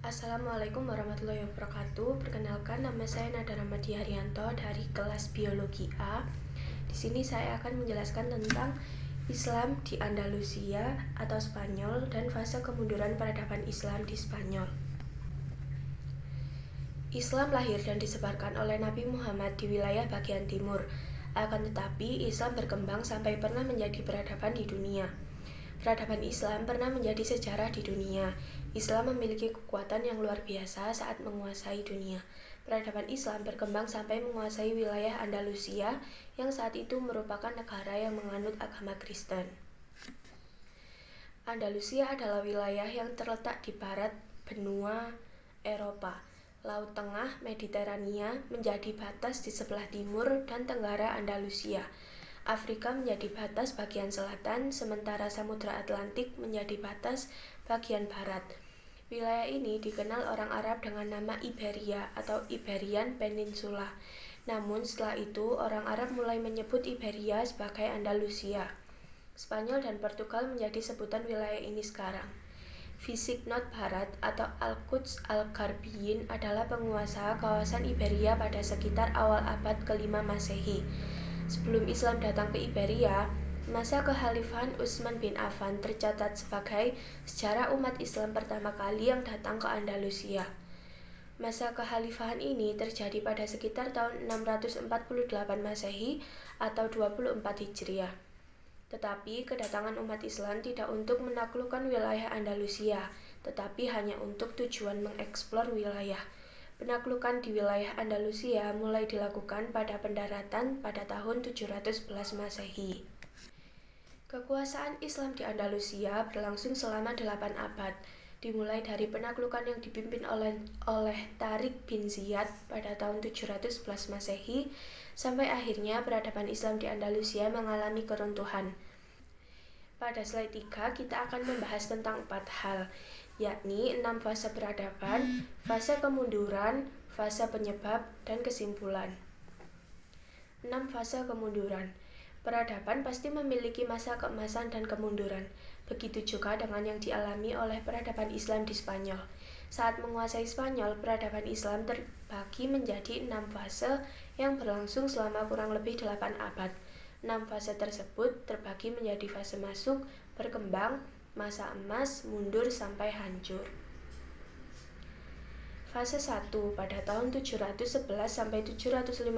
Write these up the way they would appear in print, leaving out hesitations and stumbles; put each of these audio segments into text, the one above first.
Assalamualaikum warahmatullahi wabarakatuh. Perkenalkan, nama saya Nada Ramadi Haryanto dari kelas Biologi A. Di sini saya akan menjelaskan tentang Islam di Andalusia atau Spanyol dan fase kemunduran peradaban Islam di Spanyol. Islam lahir dan disebarkan oleh Nabi Muhammad di wilayah bagian timur. Akan tetapi, Islam berkembang sampai pernah menjadi peradaban di dunia. Peradaban Islam pernah menjadi sejarah di dunia. Islam memiliki kekuatan yang luar biasa saat menguasai dunia. Peradaban Islam berkembang sampai menguasai wilayah Andalusia yang saat itu merupakan negara yang menganut agama Kristen. Andalusia adalah wilayah yang terletak di barat benua Eropa. Laut Tengah Mediterania menjadi batas di sebelah timur dan tenggara Andalusia. Afrika menjadi batas bagian selatan, sementara Samudra Atlantik menjadi batas bagian barat. Wilayah ini dikenal orang Arab dengan nama Iberia atau Iberian Peninsula. Namun setelah itu, orang Arab mulai menyebut Iberia sebagai Andalusia. Spanyol dan Portugal menjadi sebutan wilayah ini sekarang. Visignot Barat atau Al-Quds Al-Gharbiyin adalah penguasa kawasan Iberia pada sekitar awal abad ke-5 Masehi. Sebelum Islam datang ke Iberia, masa kekhalifahan Utsman bin Affan tercatat sebagai sejarah umat Islam pertama kali yang datang ke Andalusia. Masa kekhalifahan ini terjadi pada sekitar tahun 648 Masehi atau 24 Hijriah. Tetapi kedatangan umat Islam tidak untuk menaklukkan wilayah Andalusia, tetapi hanya untuk tujuan mengeksplor wilayah. Penaklukan di wilayah Andalusia mulai dilakukan pada pendaratan pada tahun 711 Masehi. Kekuasaan Islam di Andalusia berlangsung selama 8 abad, dimulai dari penaklukan yang dipimpin oleh Tariq bin Ziyad pada tahun 711 Masehi, sampai akhirnya peradaban Islam di Andalusia mengalami keruntuhan. Pada slide 3 kita akan membahas tentang 4 hal, yakni 6 fase peradaban, fase kemunduran, fase penyebab, dan kesimpulan. 6 fase kemunduran. Peradaban pasti memiliki masa keemasan dan kemunduran. Begitu juga dengan yang dialami oleh peradaban Islam di Spanyol. Saat menguasai Spanyol, peradaban Islam terbagi menjadi 6 fase yang berlangsung selama kurang lebih 8 abad. 6 fase tersebut terbagi menjadi fase masuk, berkembang, masa emas, mundur, sampai hancur. Fase 1 pada tahun 711 sampai 755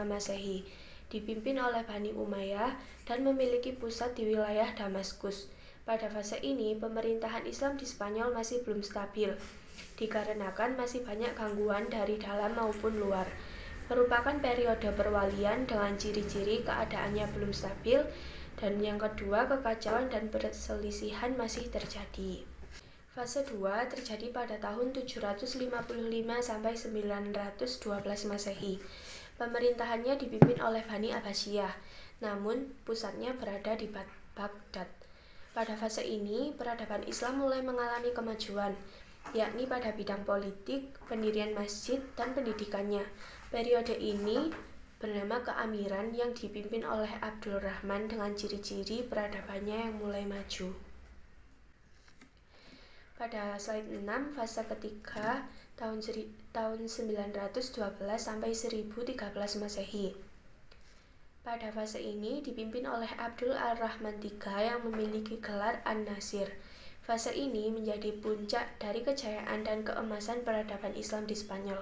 Masehi, dipimpin oleh Bani Umayyah dan memiliki pusat di wilayah Damaskus. Pada fase ini, pemerintahan Islam di Spanyol masih belum stabil, dikarenakan masih banyak gangguan dari dalam maupun luar. Merupakan periode perwalian dengan ciri-ciri keadaannya belum stabil, dan yang kedua, kekacauan dan perselisihan masih terjadi. Fase 2 terjadi pada tahun 755 sampai 912 Masehi. Pemerintahannya dipimpin oleh Bani Abbasiyah, namun pusatnya berada di Baghdad. Pada fase ini, peradaban Islam mulai mengalami kemajuan, yakni pada bidang politik, pendirian masjid, dan pendidikannya. Periode ini bernama keamiran yang dipimpin oleh Abdul Rahman dengan ciri-ciri peradabannya yang mulai maju. Pada slide 6, fase ketiga tahun 912 sampai 1013 Masehi. Pada fase ini dipimpin oleh Abdul Ar-Rahman III yang memiliki gelar An-Nasir. Fase ini menjadi puncak dari kejayaan dan keemasan peradaban Islam di Spanyol.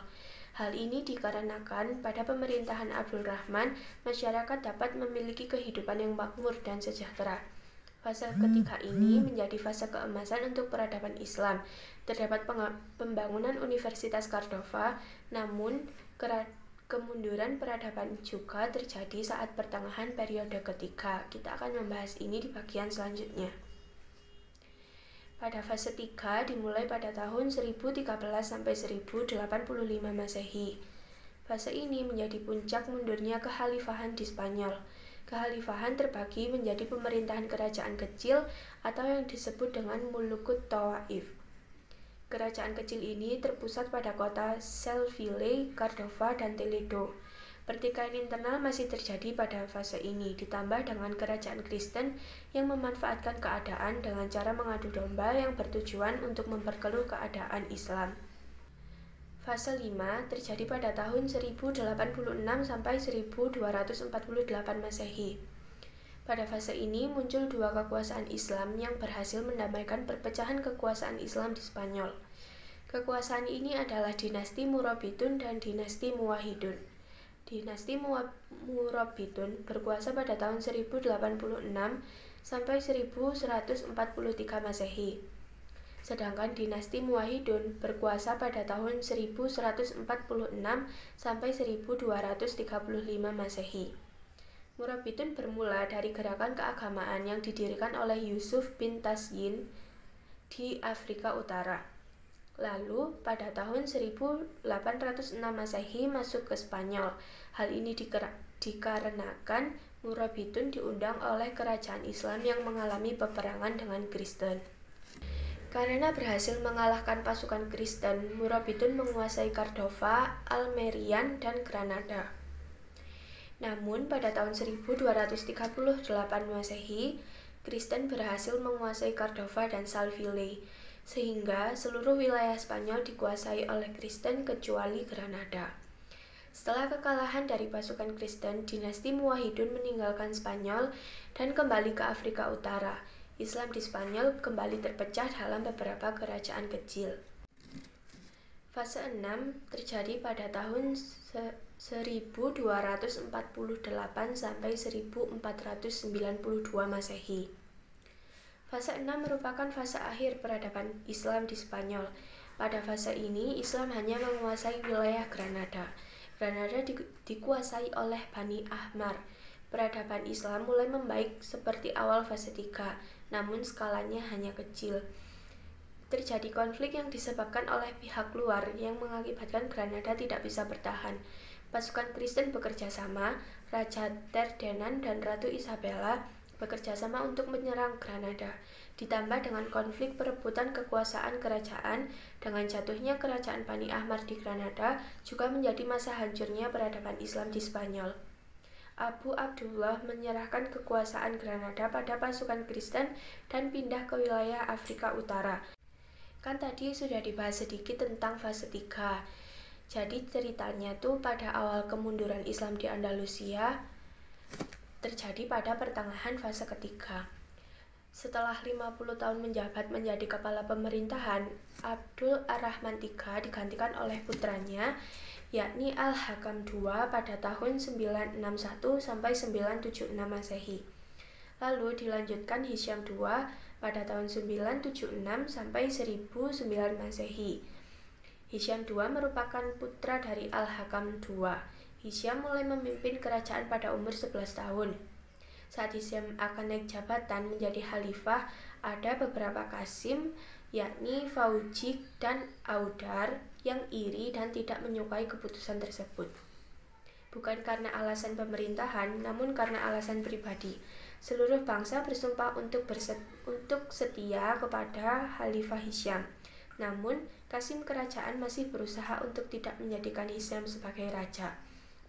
Hal ini dikarenakan pada pemerintahan Abdul Rahman, masyarakat dapat memiliki kehidupan yang makmur dan sejahtera. Fase ketiga ini menjadi fase keemasan untuk peradaban Islam. Terdapat pembangunan Universitas Cordova, namun kemunduran peradaban juga terjadi saat pertengahan periode ketiga. Kita akan membahas ini di bagian selanjutnya. Pada fase 3 dimulai pada tahun 1013 sampai 1085 Masehi. Fase ini menjadi puncak mundurnya kekhalifahan di Spanyol. Kekhalifahan terbagi menjadi pemerintahan kerajaan kecil atau yang disebut dengan Mulukut Tawaif. Kerajaan kecil ini terpusat pada kota Seville, Cordova, dan Toledo. Pertikaian internal masih terjadi pada fase ini, ditambah dengan kerajaan Kristen yang memanfaatkan keadaan dengan cara mengadu domba yang bertujuan untuk memperkeruh keadaan Islam. Fase 5 terjadi pada tahun 1086 sampai 1248 Masehi. Pada fase ini muncul dua kekuasaan Islam yang berhasil mendamaikan perpecahan kekuasaan Islam di Spanyol. Kekuasaan ini adalah dinasti Murabitun dan dinasti Muwahhidun. Dinasti Murabitun berkuasa pada tahun 1086 sampai 1143 Masehi. Sedangkan dinasti Muwahhidun berkuasa pada tahun 1146 sampai 1235 Masehi. Murabitun bermula dari gerakan keagamaan yang didirikan oleh Yusuf bin Tashyin di Afrika Utara. Lalu, pada tahun 1806 Masehi masuk ke Spanyol. Hal ini dikarenakan Murabitun diundang oleh kerajaan Islam yang mengalami peperangan dengan Kristen. Karena berhasil mengalahkan pasukan Kristen, Murabitun menguasai Cordova, Almerian, dan Granada. Namun, pada tahun 1238 Masehi, Kristen berhasil menguasai Cordova dan Seville, sehingga seluruh wilayah Spanyol dikuasai oleh Kristen kecuali Granada. Setelah kekalahan dari pasukan Kristen, dinasti Muwahhidun meninggalkan Spanyol dan kembali ke Afrika Utara. Islam di Spanyol kembali terpecah dalam beberapa kerajaan kecil. Fase 6 terjadi pada tahun 1248 sampai 1492 Masehi. Fase 6 merupakan fase akhir peradaban Islam di Spanyol. Pada fase ini, Islam hanya menguasai wilayah Granada. Granada dikuasai oleh Bani Ahmar. Peradaban Islam mulai membaik seperti awal fase 3, namun skalanya hanya kecil. Terjadi konflik yang disebabkan oleh pihak luar yang mengakibatkan Granada tidak bisa bertahan. Pasukan Kristen bekerja sama, Raja Terdenan dan Ratu Isabella bekerja sama untuk menyerang Granada. Ditambah dengan konflik perebutan kekuasaan kerajaan, dengan jatuhnya kerajaan Bani Ahmar di Granada juga menjadi masa hancurnya peradaban Islam di Spanyol. Abu Abdullah menyerahkan kekuasaan Granada pada pasukan Kristen dan pindah ke wilayah Afrika Utara. Kan tadi sudah dibahas sedikit tentang fase 3. Jadi ceritanya tuh pada awal kemunduran Islam di Andalusia terjadi pada pertengahan fase ketiga. Setelah 50 tahun menjabat menjadi kepala pemerintahan, Abdul Ar-Rahman III digantikan oleh putranya, yakni Al-Hakam II pada tahun 961 sampai 976 Masehi. Lalu dilanjutkan Hisham II pada tahun 976 sampai 1009 Masehi. Hisham II merupakan putra dari Al-Hakam II. Hisham mulai memimpin kerajaan pada umur 11 tahun. Saat Hisham akan naik jabatan menjadi khalifah, ada beberapa Qasim, yakni Fauji dan Audar, yang iri dan tidak menyukai keputusan tersebut. Bukan karena alasan pemerintahan, namun karena alasan pribadi. Seluruh bangsa bersumpah untuk setia kepada Khalifah Hisham. Namun, Qasim kerajaan masih berusaha untuk tidak menjadikan Hisham sebagai raja.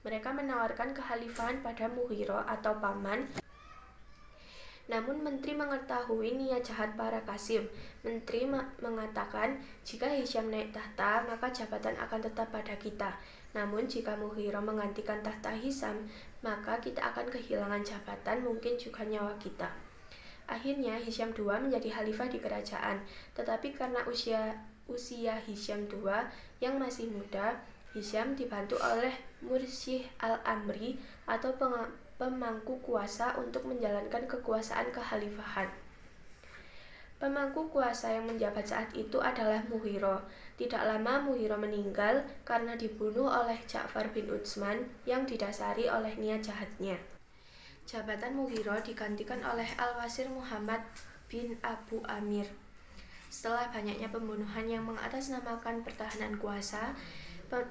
Mereka menawarkan kekhalifahan pada Mughirah atau paman. Namun menteri mengetahui niat jahat para Qasim. Menteri mengatakan, jika Hisham naik tahta, maka jabatan akan tetap pada kita. Namun jika Mughirah menggantikan tahta Hisham, maka kita akan kehilangan jabatan, mungkin juga nyawa kita. Akhirnya Hisham II menjadi khalifah di kerajaan. Tetapi karena usia Hisham II yang masih muda, Hisham dibantu oleh Mursyih al-Amri atau pemangku kuasa untuk menjalankan kekuasaan kekhalifahan. Pemangku kuasa yang menjabat saat itu adalah Mughirah. Tidak lama Mughirah meninggal karena dibunuh oleh Ja'far bin Utsman yang didasari oleh niat jahatnya. Jabatan Mughirah digantikan oleh Al-Wazir Muhammad bin Abu Amir. Setelah banyaknya pembunuhan yang mengatasnamakan pertahanan kuasa,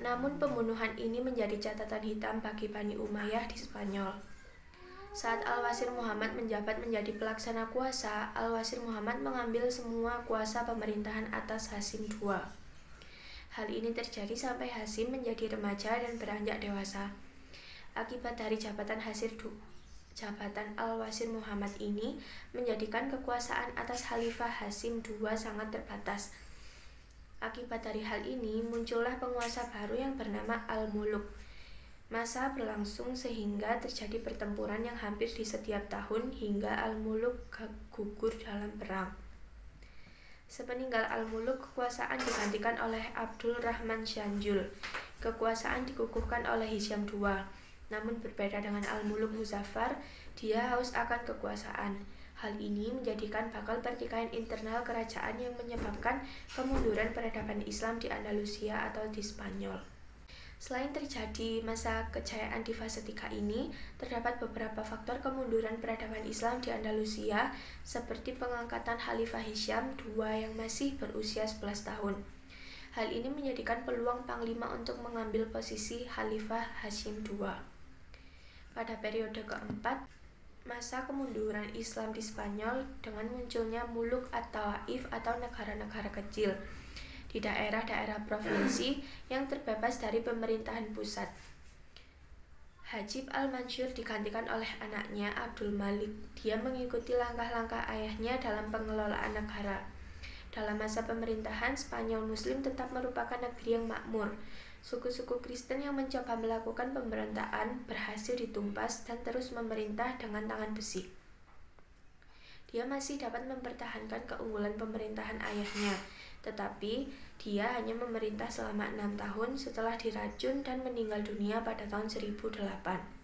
namun pembunuhan ini menjadi catatan hitam bagi Bani Umayyah di Spanyol. Saat Al-Wazir Muhammad menjabat menjadi pelaksana kuasa, Al-Wazir Muhammad mengambil semua kuasa pemerintahan atas Hasim II. Hal ini terjadi sampai Hasim menjadi remaja dan beranjak dewasa. Akibat dari jabatan Al-Wazir Muhammad ini menjadikan kekuasaan atas Khalifah Hasyim II sangat terbatas. Akibat dari hal ini muncullah penguasa baru yang bernama Al-Muluk. Masa berlangsung sehingga terjadi pertempuran yang hampir di setiap tahun hingga Al-Muluk gugur dalam perang. Sepeninggal Al-Muluk, kekuasaan digantikan oleh Abdul Rahman Shanjul. Kekuasaan dikukuhkan oleh Hisham II. Namun berbeda dengan Al-Muluk Muzaffar, dia haus akan kekuasaan. Hal ini menjadikan bakal pertikaian internal kerajaan yang menyebabkan kemunduran peradaban Islam di Andalusia atau di Spanyol. Selain terjadi masa kejayaan di fase 3 ini, terdapat beberapa faktor kemunduran peradaban Islam di Andalusia, seperti pengangkatan Khalifah Hisham II yang masih berusia 11 tahun. Hal ini menjadikan peluang Panglima untuk mengambil posisi Khalifah Hasyim II. Pada periode keempat, masa kemunduran Islam di Spanyol dengan munculnya muluk at-tawaif atau negara-negara kecil di daerah-daerah provinsi yang terbebas dari pemerintahan pusat. Hajib al-Mansur digantikan oleh anaknya Abdul Malik. Dia mengikuti langkah-langkah ayahnya dalam pengelolaan negara. Dalam masa pemerintahan, Spanyol Muslim tetap merupakan negeri yang makmur. Suku-suku Kristen yang mencoba melakukan pemberontakan berhasil ditumpas dan terus memerintah dengan tangan besi. Dia masih dapat mempertahankan keunggulan pemerintahan ayahnya, tetapi dia hanya memerintah selama 6 tahun setelah diracun dan meninggal dunia pada tahun 1008.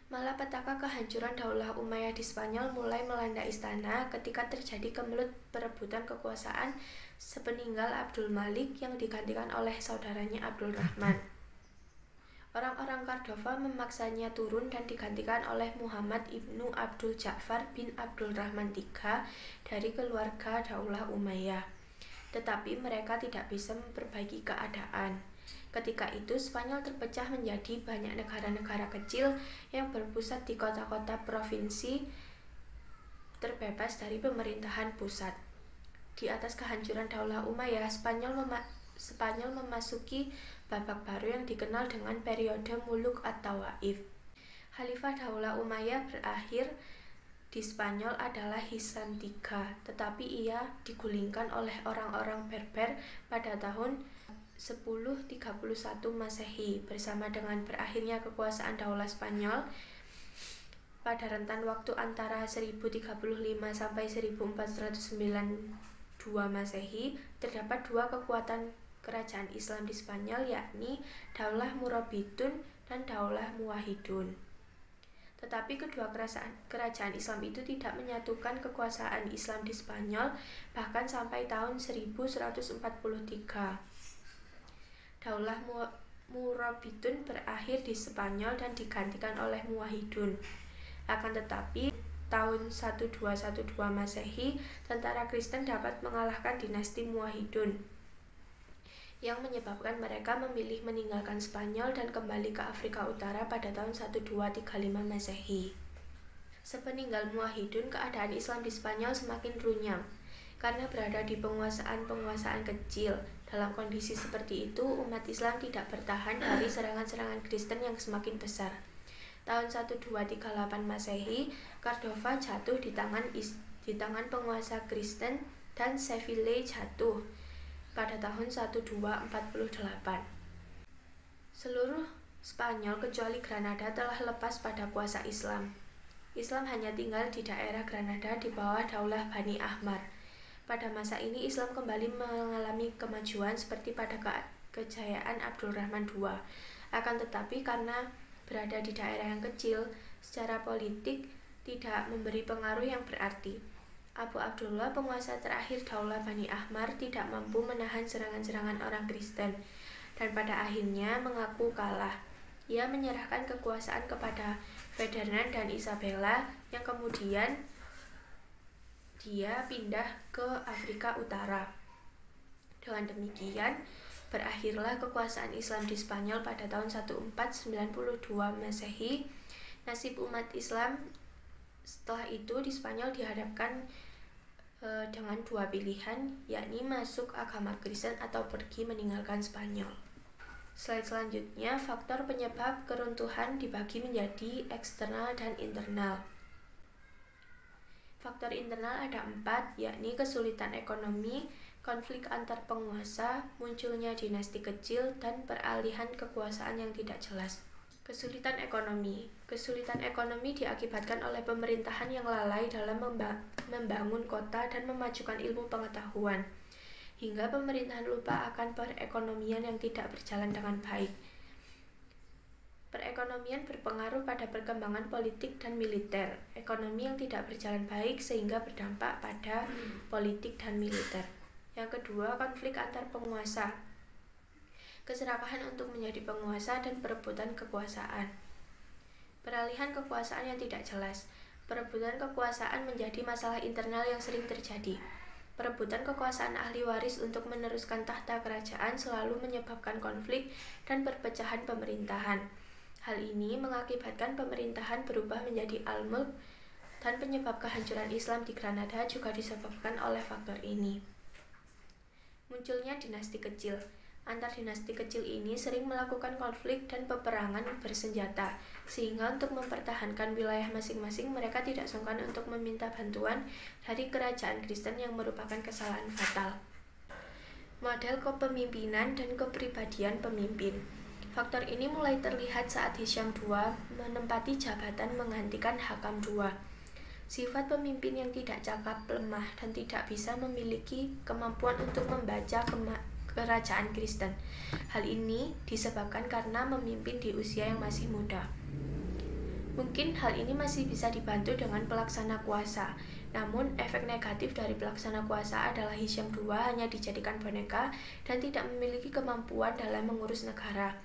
Malapetaka kehancuran Daulah Umayyah di Spanyol mulai melanda istana ketika terjadi kemelut perebutan kekuasaan sepeninggal Abdul Malik yang digantikan oleh saudaranya Abdul Rahman. Orang-orang Cordova memaksanya turun dan digantikan oleh Muhammad ibnu Abdul Ja'far bin Abdul Rahman III dari keluarga Daulah Umayyah. Tetapi mereka tidak bisa memperbaiki keadaan. Ketika itu Spanyol terpecah menjadi banyak negara-negara kecil yang berpusat di kota-kota provinsi terbebas dari pemerintahan pusat. Di atas kehancuran Daulah Umayyah, Spanyol memasuki babak baru yang dikenal dengan periode Muluk at-Tawaif. Khalifah Daulah Umayyah berakhir di Spanyol adalah Hisham III, tetapi ia digulingkan oleh orang-orang Berber pada tahun 1031 Masehi. Bersama dengan berakhirnya kekuasaan Daulah Spanyol pada rentan waktu antara 1035 sampai 1492 Masehi, terdapat dua kekuatan kerajaan Islam di Spanyol, yakni Daulah Murabitun dan Daulah Muwahhidun. Tetapi kedua kerajaan Islam itu tidak menyatukan kekuasaan Islam di Spanyol bahkan sampai tahun 1143. Daulah Murabitun berakhir di Spanyol dan digantikan oleh Muwahhidun. Akan tetapi tahun 1212 Masehi, tentara Kristen dapat mengalahkan dinasti Muwahhidun, yang menyebabkan mereka memilih meninggalkan Spanyol dan kembali ke Afrika Utara pada tahun 1235 Masehi. Sepeninggal Muwahhidun, keadaan Islam di Spanyol semakin runyam karena berada di penguasaan kecil. Dalam kondisi seperti itu, umat Islam tidak bertahan dari serangan-serangan Kristen yang semakin besar. Tahun 1238 Masehi, Cordova jatuh di tangan penguasa Kristen dan Seville jatuh pada tahun 1248. Seluruh Spanyol kecuali Granada telah lepas pada kuasa Islam. Islam hanya tinggal di daerah Granada di bawah Daulah Bani Ahmar. Pada masa ini Islam kembali mengalami kemajuan seperti pada kejayaan Abdul Rahman II. Akan tetapi karena berada di daerah yang kecil, secara politik tidak memberi pengaruh yang berarti. Abu Abdullah, penguasa terakhir Daulah Bani Ahmar, tidak mampu menahan serangan-serangan orang Kristen dan pada akhirnya mengaku kalah. Ia menyerahkan kekuasaan kepada Ferdinand dan Isabella yang kemudian dia pindah ke Afrika Utara. Dengan demikian, berakhirlah kekuasaan Islam di Spanyol pada tahun 1492 Masehi. Nasib umat Islam setelah itu di Spanyol dihadapkan dengan dua pilihan, yakni masuk agama Kristen atau pergi meninggalkan Spanyol. Slide selanjutnya, faktor penyebab keruntuhan dibagi menjadi eksternal dan internal. Faktor internal ada 4, yakni kesulitan ekonomi, konflik antar penguasa, munculnya dinasti kecil, dan peralihan kekuasaan yang tidak jelas. Kesulitan ekonomi. Kesulitan ekonomi diakibatkan oleh pemerintahan yang lalai dalam membangun kota dan memajukan ilmu pengetahuan, hingga pemerintahan lupa akan perekonomian yang tidak berjalan dengan baik. Perekonomian berpengaruh pada perkembangan politik dan militer. Ekonomi yang tidak berjalan baik sehingga berdampak pada politik dan militer. Yang kedua, konflik antar penguasa. Keserakahan untuk menjadi penguasa dan perebutan kekuasaan. Peralihan kekuasaan yang tidak jelas. Perebutan kekuasaan menjadi masalah internal yang sering terjadi. Perebutan kekuasaan ahli waris untuk meneruskan tahta kerajaan selalu menyebabkan konflik dan perpecahan pemerintahan. Hal ini mengakibatkan pemerintahan berubah menjadi al-mulk, dan penyebab kehancuran Islam di Granada juga disebabkan oleh faktor ini. Munculnya dinasti kecil. Antar dinasti kecil ini sering melakukan konflik dan peperangan bersenjata, sehingga untuk mempertahankan wilayah masing-masing mereka tidak sungkan untuk meminta bantuan dari kerajaan Kristen yang merupakan kesalahan fatal. Model kepemimpinan dan kepribadian pemimpin. Faktor ini mulai terlihat saat Hisham II menempati jabatan menggantikan Hakam II. Sifat pemimpin yang tidak cakap, lemah, dan tidak bisa memiliki kemampuan untuk membaca kerajaan Kristen. Hal ini disebabkan karena memimpin di usia yang masih muda. Mungkin hal ini masih bisa dibantu dengan pelaksana kuasa. Namun, efek negatif dari pelaksana kuasa adalah Hisham II hanya dijadikan boneka dan tidak memiliki kemampuan dalam mengurus negara.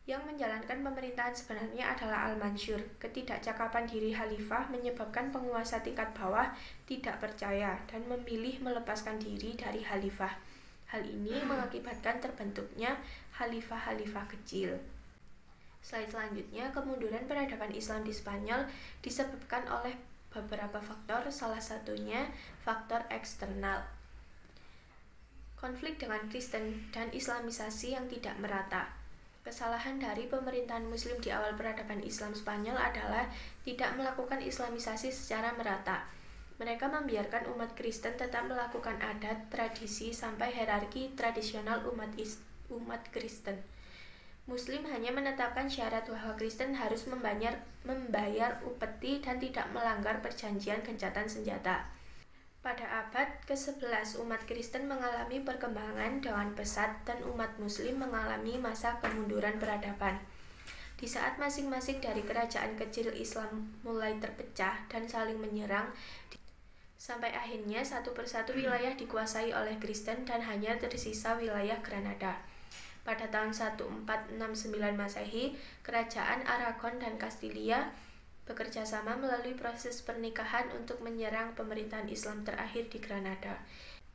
Yang menjalankan pemerintahan sebenarnya adalah Al-Mansur. Ketidakcakapan diri khalifah menyebabkan penguasa tingkat bawah tidak percaya dan memilih melepaskan diri dari khalifah. Hal ini mengakibatkan terbentuknya khalifah-khalifah kecil. Slide selanjutnya, kemunduran peradaban Islam di Spanyol disebabkan oleh beberapa faktor, salah satunya faktor eksternal. Konflik dengan Kristen dan Islamisasi yang tidak merata. Kesalahan dari pemerintahan Muslim di awal peradaban Islam Spanyol adalah tidak melakukan Islamisasi secara merata. Mereka membiarkan umat Kristen tetap melakukan adat, tradisi, sampai hierarki tradisional umat Kristen. Muslim hanya menetapkan syarat bahwa Kristen harus membayar upeti dan tidak melanggar perjanjian gencatan senjata. Pada abad ke-11, umat Kristen mengalami perkembangan dengan pesat dan umat Muslim mengalami masa kemunduran peradaban. Di saat masing-masing dari kerajaan kecil Islam mulai terpecah dan saling menyerang, sampai akhirnya satu persatu wilayah dikuasai oleh Kristen dan hanya tersisa wilayah Granada. Pada tahun 1469 Masehi, kerajaan Aragon dan Kastilia bekerja sama melalui proses pernikahan untuk menyerang pemerintahan Islam terakhir di Granada.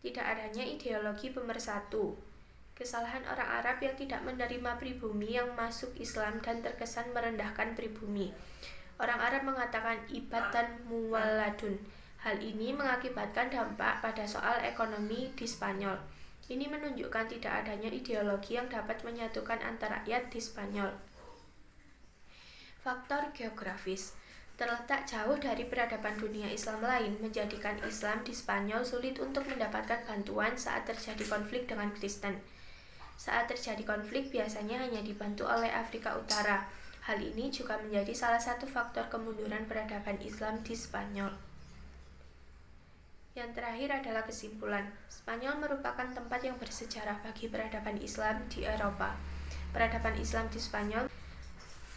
Tidak adanya ideologi pemersatu. Kesalahan orang Arab yang tidak menerima pribumi yang masuk Islam dan terkesan merendahkan pribumi. Orang Arab mengatakan ibad dan muwaladun. Hal ini mengakibatkan dampak pada soal ekonomi di Spanyol. Ini menunjukkan tidak adanya ideologi yang dapat menyatukan antar rakyat di Spanyol. Faktor geografis. Terletak jauh dari peradaban dunia Islam lain, menjadikan Islam di Spanyol sulit untuk mendapatkan bantuan saat terjadi konflik dengan Kristen. Saat terjadi konflik biasanya hanya dibantu oleh Afrika Utara. Hal ini juga menjadi salah satu faktor kemunduran peradaban Islam di Spanyol. Yang terakhir adalah kesimpulan. Spanyol merupakan tempat yang bersejarah bagi peradaban Islam di Eropa. Peradaban Islam di Spanyol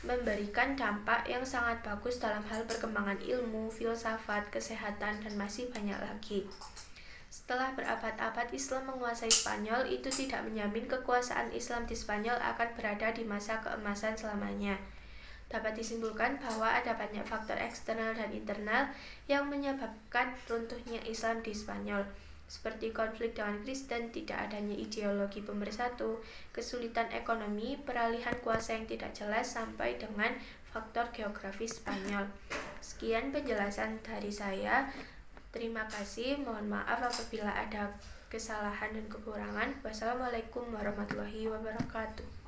memberikan dampak yang sangat bagus dalam hal perkembangan ilmu, filsafat, kesehatan, dan masih banyak lagi. Setelah berabad-abad Islam menguasai Spanyol, itu tidak menjamin kekuasaan Islam di Spanyol akan berada di masa keemasan selamanya. Dapat disimpulkan bahwa ada banyak faktor eksternal dan internal yang menyebabkan runtuhnya Islam di Spanyol, seperti konflik dengan Kristen, tidak adanya ideologi pemersatu, kesulitan ekonomi, peralihan kuasa yang tidak jelas, sampai dengan faktor geografis Spanyol. Sekian penjelasan dari saya. Terima kasih. Mohon maaf apabila ada kesalahan dan kekurangan. Wassalamualaikum warahmatullahi wabarakatuh.